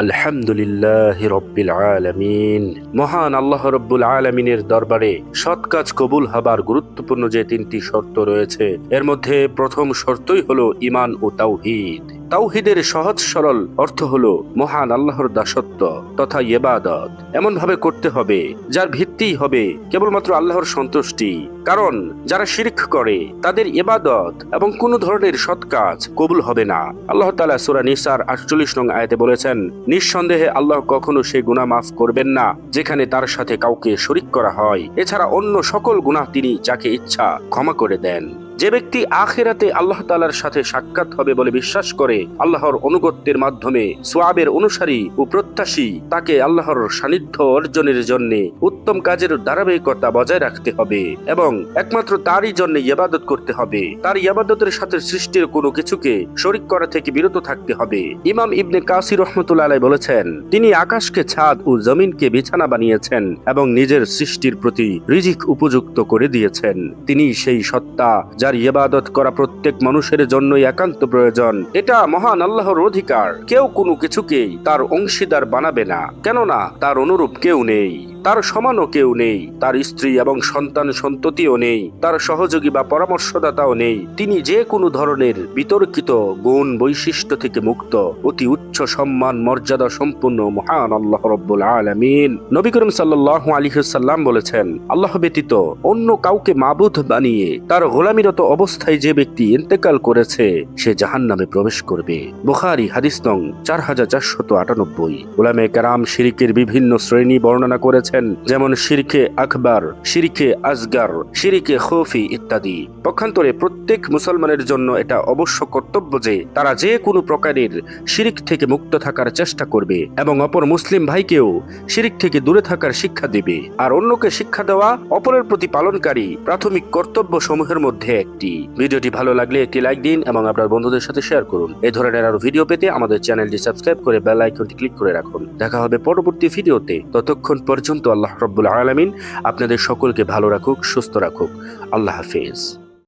আলহামদুলিল্লাহি রাব্বিল আলামিন। মহান আল্লাহ রাব্বুল আলামিনের দরবারে সৎ কাজ কবুল হবার গুরুত্বপূর্ণ যে তিনটি শর্ত রয়েছে, এর মধ্যে প্রথম শর্তই হলো ঈমান ও তাওহীদ। তাওহীদের সহজ সরল অর্থ হলো মহান আল্লাহর দাসত্ব তথা ইবাদত এমন ভাবে করতে হবে যার ভিত্তি হবে কেবলমাত্র আল্লাহর সন্তুষ্টি। কারণ যারা শিরক করে তাদের ইবাদত এবং কোন ধরনের সৎ কাজ কবুল হবে না। আল্লাহ তাআলা সূরা নিসার 48 নং আয়াতে বলেছেন, নিঃসন্দেহে আল্লাহ কখনো সেই গুনাহ মাফ করবেন না যেখানে তার সাথে কাউকে শরীক করা হয়। এছাড়া অন্য সকল গুনাহ তিনি যাকে ইচ্ছা ক্ষমা করে দেন। যে ব্যক্তি আখিরাতে আল্লাহ তাআলার সাথে সাক্ষাৎ হবে বলে বিশ্বাস করে আল্লাহর অনুগত্যের মাধ্যমে সওয়াবের অনুসারী ও প্রত্যাশী, তাকে আল্লাহর সান্নিধ্য অর্জনের জন্য উত্তম কাজের ধারাবাহিকতা বজায় রাখতে হবে এবং একমাত্র তারই জন্য ইবাদত করতে হবে। তার ইবাদতের সাথে সৃষ্টির কোনো কিছুকে শরীক করা থেকে বিরত থাকতে হবে। ইমাম ইবনে কাসির রাহমাতুল্লাহ আলাইহি বলেছেন, তিনি আকাশকে ছাদ ও জমিনকে বিছানা বানিয়েছেন এবং নিজের সৃষ্টির প্রতি রিজিক উপযুক্ত করে দিয়েছেন। তিনি সেই সত্তা যার ইবাদত করা প্রত্যেক মানুষের জন্যই একান্ত প্রয়োজন। এটা মহান আল্লাহর অধিকার। কেউ কোনো কিছুকেই তার অংশীদার বানাবে না, কেননা তার অনুরূপ কেউ নেই, তার সমানও কেউ নেই, তার স্ত্রী এবং সন্তান সন্ততিও নেই, তার সহযোগী বা পরামর্শদাতাও নেই। তিনি যে কোনো ধরনের বিতর্কিত গুণ বৈশিষ্ট্য থেকে মুক্ত, অতি উচ্চ সম্মান মর্যাদা সম্পন্ন মহান আল্লাহ রাব্বুল আলামিন। নবী করিম সাল্লাল্লাহু আলাইহি ওয়াসাল্লাম বলেছেন, আল্লাহ ব্যতীত অন্য কাউকে মাবুদ বানিয়ে তার গোলামিরত অবস্থায় যে ব্যক্তি ইন্তেকাল করেছে সে জাহান্নামে প্রবেশ করবে। বুখারী হাদিস নং 4498। উলামায়ে কেরাম শিরকের বিভিন্ন শ্রেণী বর্ণনা করেছেন, যেমন শিরকে আকবার, শিরকে আসগার, শিরকে খুফি ইত্যাদি। পক্ষান্তরে প্রত্যেক মুসলমানের জন্য এটা অবশ্য কর্তব্য যে তারা যে কোনো প্রকারের শিরক থেকে মুক্ত থাকার চেষ্টা করবে এবং অপর মুসলিম ভাইকেও শিরক থেকে দূরে থাকার শিক্ষা দেবে। আর অন্যকে শিক্ষা দেওয়া অপরের প্রতি পালনকারী প্রাথমিক কর্তব্য সমূহের মধ্যে একটি। ভিডিওটি ভালো লাগলে একটি লাইক দিন এবং আপনার বন্ধুদের সাথে শেয়ার করুন। এই ধরনের আরো ভিডিও পেতে আমাদের চ্যানেলটি সাবস্ক্রাইব করে বেল আইকনটি ক্লিক করে রাখুন। দেখা হবে পরবর্তী ভিডিওতে। ততক্ষণ পর্যন্ত আল্লাহ রাব্বুল আলামিন আপনাদের সকলকে ভালো রাখুক, সুস্থ রাখুক। আল্লাহ হাফেজ।